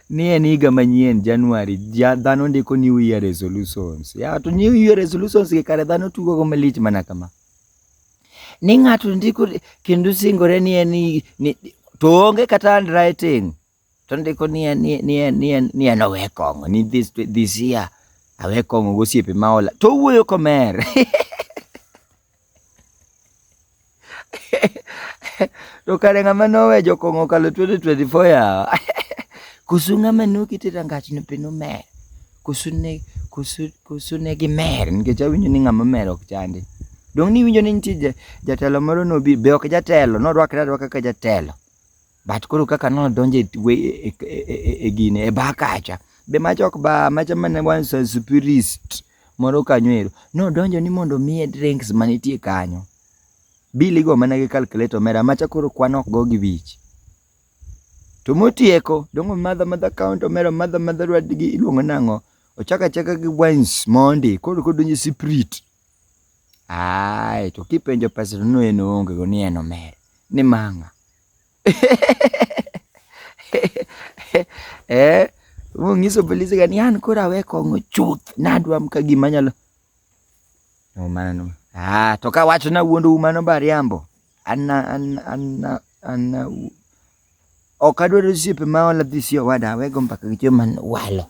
Ni en higa manyien January, dhano ndiko New Year resolutions. Ya to New Year resolutions ke kare dhano tugo go malich mana kama. Ni ng'ato ndiko kendo singore ni en to onge kata handwriting. To ndiko ni en owe kong'o ni this year awe kong'o gosiepe maola. To wuoyo komer. To kare ng'ama nowe jokong'o kalo 2024 ya. Kusu ng'ama nokite rangach no pino mer. Kusu ne gi mer nikech awinjo ni ng'ama mer ok chandi. Dong ni winjo ni nitie jatelo moro nobi be ok jatelo norwakre kaka jatelo. But koro kaka nodonje e gine e bakacha. Be machok ba macha mane once spirit moro kanywero. Nodonjo ni mondo miye drinks manitie kanyo. Bili go mana gi calculator mera macha koro kwan ok go gi wich. To motieko dongo madha count omero madha rwad gi iluongo nango. Ochaka gi wines Monday koro kodonjo spirit. Ai to kipenjo pesa no en onge go ni en omer. Ni manga. Ngiso polisi gani an kora we kong'o chuth nadwam ka gima nyalo. No mano. To ka wacho na wuondo umano bariambo. Anna ok adwaro siepe ma ola dhisi owada awego mpaka gicho man walo.